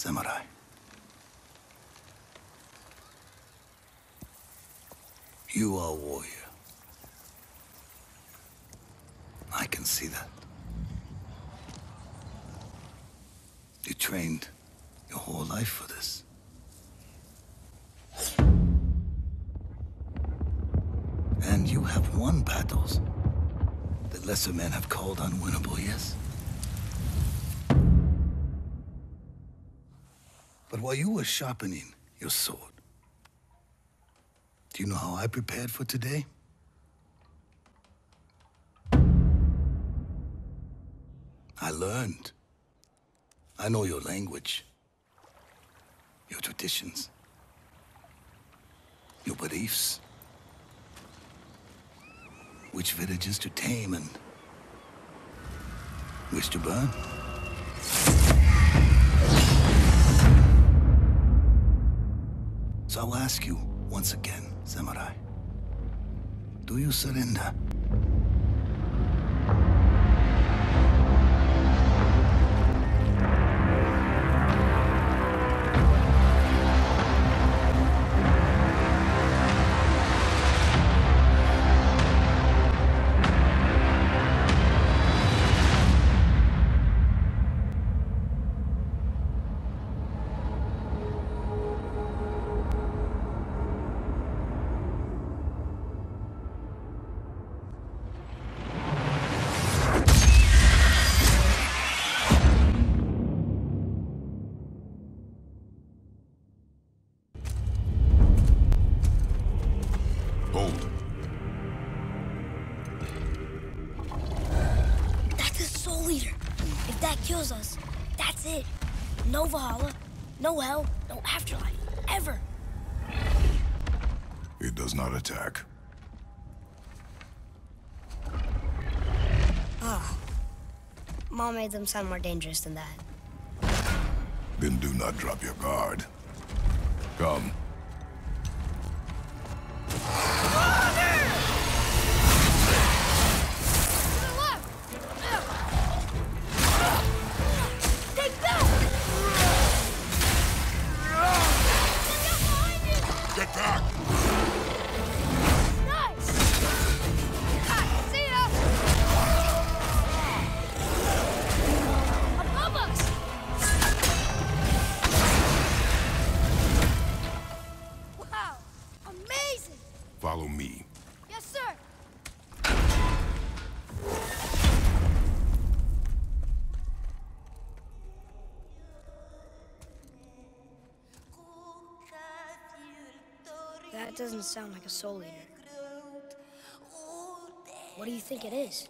samurai. You are a warrior. I can see that. You trained your whole life for this. And you have won battles that lesser men have called unwinnable, yes? But while you were sharpening your sword, do you know how I prepared for today? I learned. I know your language, your traditions, your beliefs, which villages to tame and which to burn. So I'll ask you once again, samurai, do you surrender? Kills us. That's it. No Valhalla, no hell, no afterlife, ever. It does not attack. Ah. Mom made them sound more dangerous than that. Then do not drop your guard. Come. Follow me. Yes, sir. That doesn't sound like a soul eater. What do you think it is?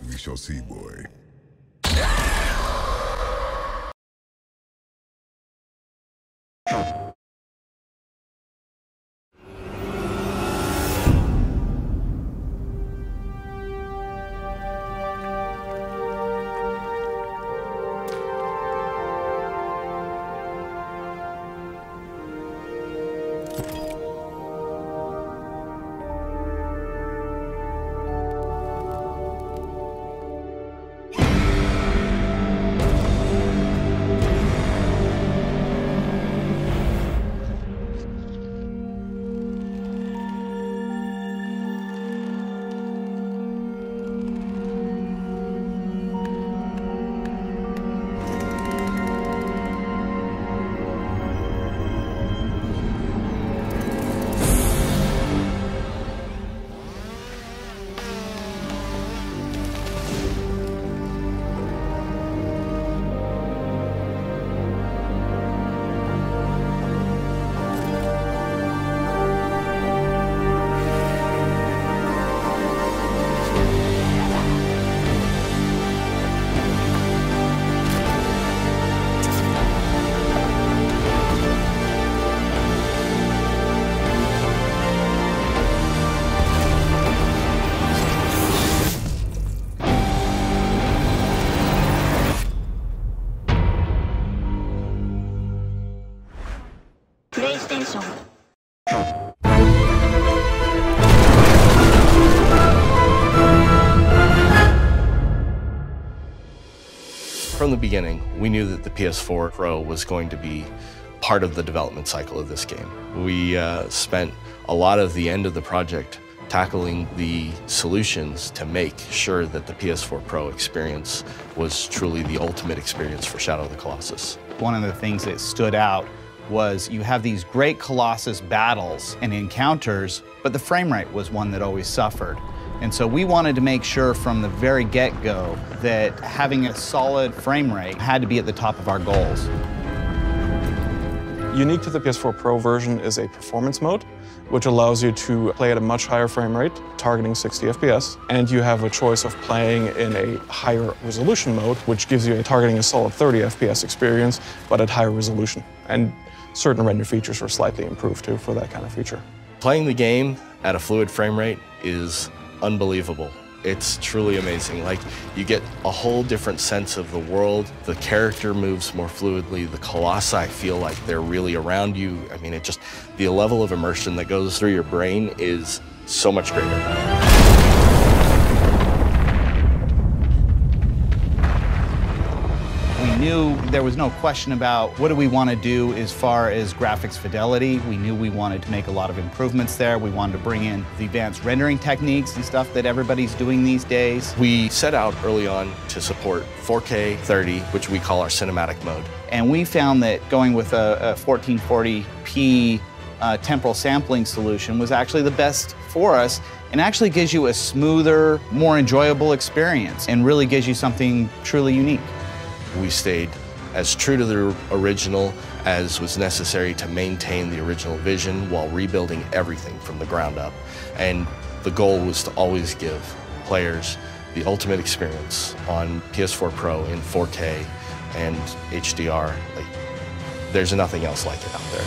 We shall see, boy. PlayStation. From the beginning, we knew that the PS4 Pro was going to be part of the development cycle of this game. We spent a lot of the end of the project tackling the solutions to make sure that the PS4 Pro experience was truly the ultimate experience for Shadow of the Colossus. One of the things that stood out was you have these great Colossus battles and encounters, but the frame rate was one that always suffered. And so we wanted to make sure from the very get-go that having a solid frame rate had to be at the top of our goals. Unique to the PS4 Pro version is a performance mode, which allows you to play at a much higher frame rate, targeting 60 FPS, and you have a choice of playing in a higher resolution mode, which gives you targeting a solid 30 FPS experience, but at higher resolution. And certain render features are slightly improved too for that kind of feature. Playing the game at a fluid frame rate is unbelievable. It's truly amazing. Like, you get a whole different sense of the world. The character moves more fluidly. The colossi feel like they're really around you. I mean, the level of immersion that goes through your brain is so much greater. We knew there was no question about what do we want to do as far as graphics fidelity. We knew we wanted to make a lot of improvements there. We wanted to bring in the advanced rendering techniques and stuff that everybody's doing these days. We set out early on to support 4K 30, which we call our cinematic mode. And we found that going with a 1440p temporal sampling solution was actually the best for us, and actually gives you a smoother, more enjoyable experience and really gives you something truly unique. We stayed as true to the original as was necessary to maintain the original vision while rebuilding everything from the ground up. And the goal was to always give players the ultimate experience on PS4 Pro in 4K and HDR. Like, there's nothing else like it out there.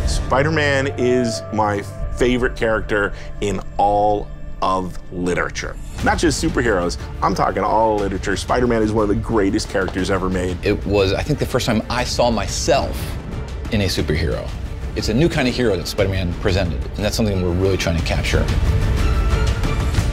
Spider-Man is my favorite character in all of literature. Not just superheroes, I'm talking all literature. Spider-Man is one of the greatest characters ever made. It was, I think, the first time I saw myself in a superhero. It's a new kind of hero that Spider-Man presented, and that's something we're really trying to capture.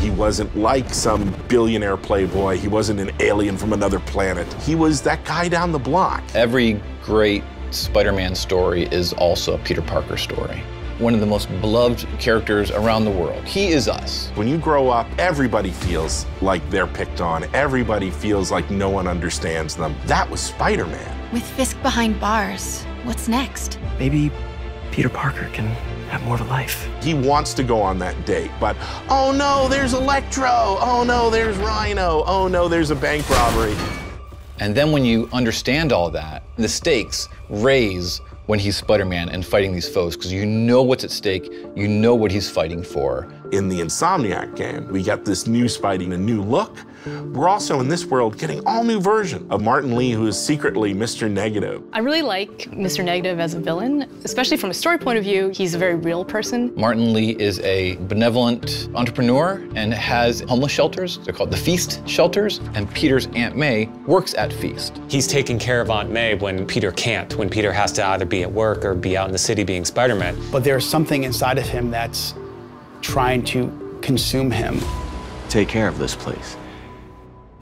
He wasn't like some billionaire playboy. He wasn't an alien from another planet. He was that guy down the block. Every great Spider-Man story is also a Peter Parker story. One of the most beloved characters around the world. He is us. When you grow up, everybody feels like they're picked on. Everybody feels like no one understands them. That was Spider-Man. With Fisk behind bars, what's next? Maybe Peter Parker can have more of a life. He wants to go on that date, but oh no, there's Electro. Oh no, there's Rhino. Oh no, there's a bank robbery. And then when you understand all that, the stakes raise when he's Spider-Man and fighting these foes, because you know what's at stake, you know what he's fighting for. In the Insomniac game, we got this new Spidey, a new look. We're also in this world getting all new version of Martin Lee, who is secretly Mr. Negative. I really like Mr. Negative as a villain, especially from a story point of view. He's a very real person. Martin Lee is a benevolent entrepreneur and has homeless shelters. They're called the Feast shelters, and Peter's Aunt May works at Feast. He's taking care of Aunt May when Peter can't, when Peter has to either be at work or be out in the city being Spider-Man. But there's something inside of him that's trying to consume him. Take care of this place.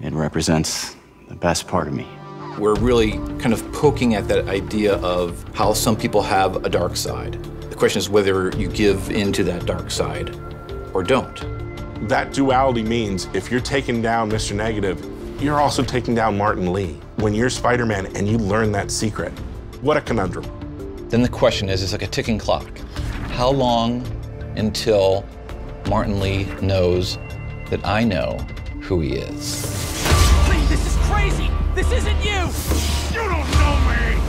It represents the best part of me. We're really kind of poking at that idea of how some people have a dark side. The question is whether you give into that dark side or don't. That duality means if you're taking down Mr. Negative, you're also taking down Martin Lee. When you're Spider-Man and you learn that secret, what a conundrum. Then the question is, it's like a ticking clock. How long until Martin Lee knows that I know who he is? Please, this is crazy! This isn't you! You don't know me!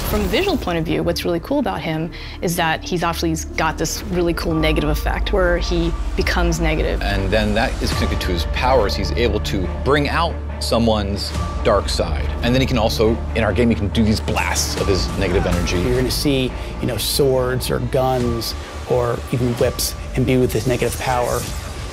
From a visual point of view, what's really cool about him is that he's got this really cool negative effect where he becomes negative. And then that is connected to his powers. He's able to bring out someone's dark side. And then he can also, in our game, he can do these blasts of his negative energy. You're gonna see, swords or guns or even whips imbued with this negative power.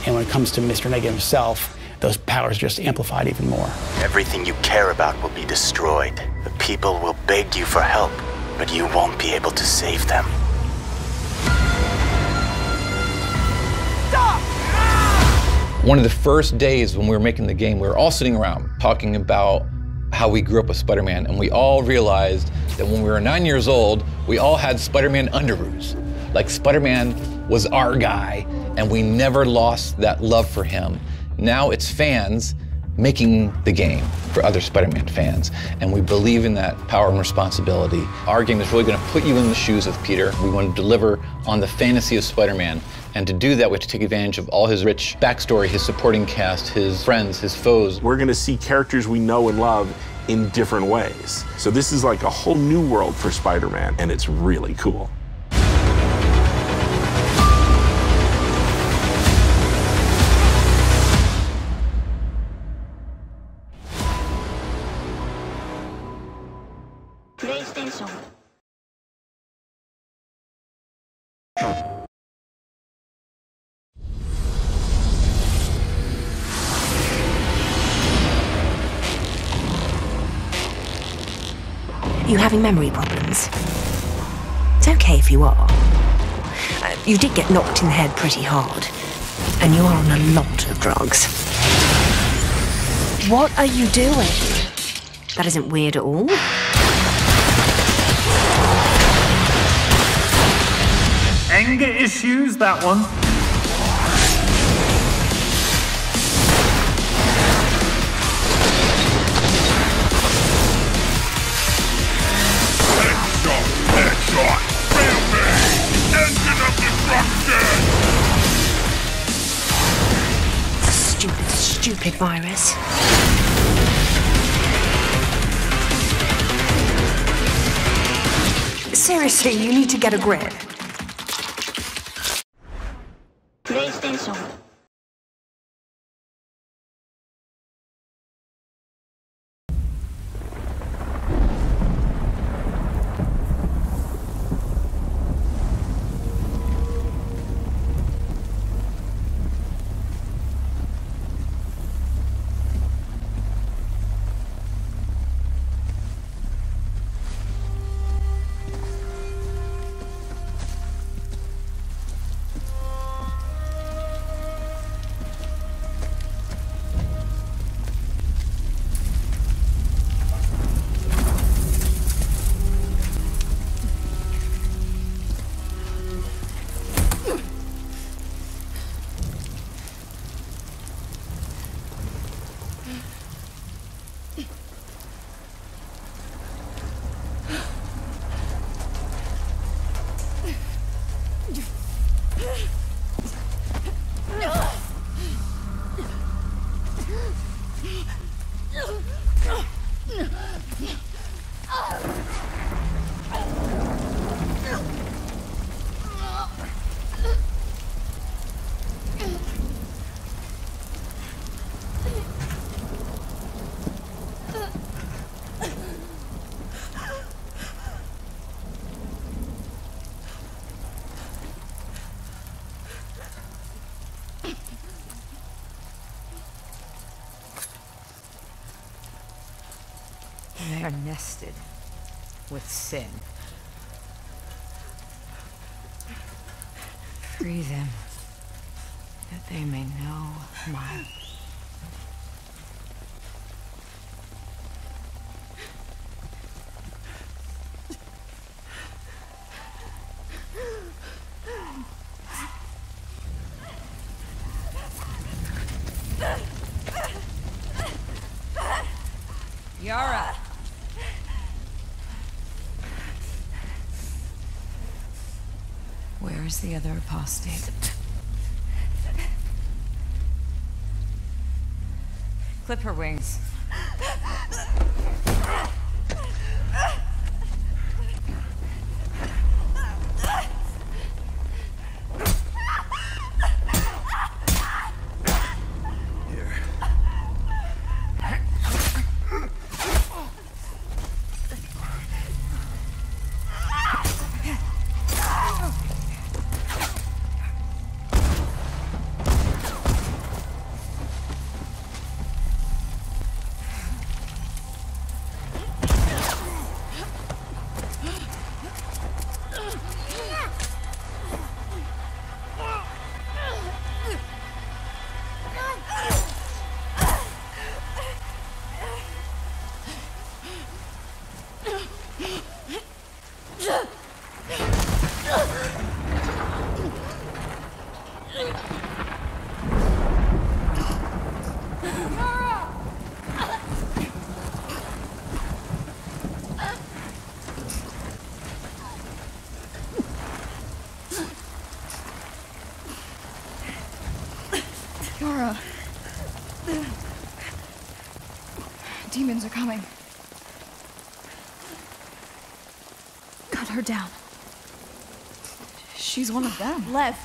And when it comes to Mr. Negative himself, those powers are just amplified even more. Everything you care about will be destroyed. The people will beg you for help, but you won't be able to save them. Stop! One of the first days when we were making the game, we were all sitting around talking about how we grew up with Spider-Man, and we all realized that when we were 9 years old, we all had Spider-Man underoos. Like Spider-Man was our guy, and we never lost that love for him. Now it's fans making the game for other Spider-Man fans, and we believe in that power and responsibility. Our game is really going to put you in the shoes of Peter. We want to deliver on the fantasy of Spider-Man, and to do that, we have to take advantage of all his rich backstory, his supporting cast, his friends, his foes. We're going to see characters we know and love in different ways. So this is like a whole new world for Spider-Man, and it's really cool. PlayStation. You having memory problems? It's okay if you are. You did get knocked in the head pretty hard, and you are on a lot of drugs. What are you doing? That isn't weird at all. Anger issues, that one. Headshot! Rampage! Engine of destruction! Stupid virus. Seriously, you need to get a grip. PlayStation. They are nested with sin. Free them, that they may know my... Yara! Where is the other apostate? Clip her wings. Demons are coming. Cut her down. She's one of them. Lev.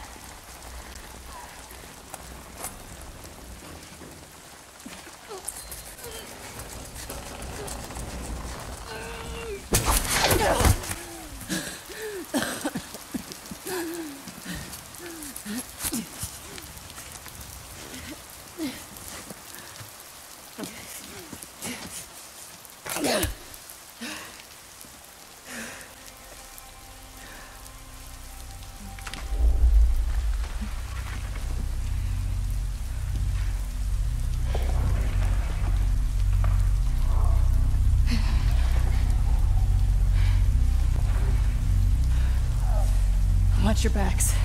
Watch your backs.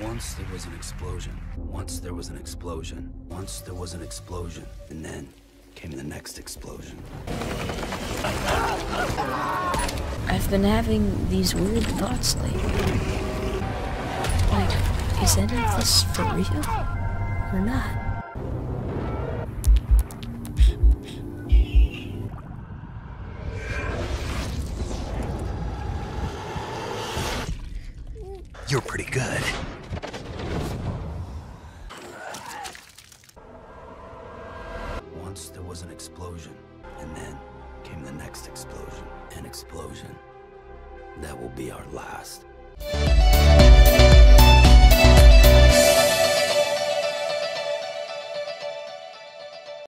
Once there was an explosion. Once there was an explosion. Once there was an explosion. And then came the next explosion. I've been having these weird thoughts lately. Like, is any of this for real? Or not? You're pretty good. Once there was an explosion, and then came the next explosion. An explosion that will be our last.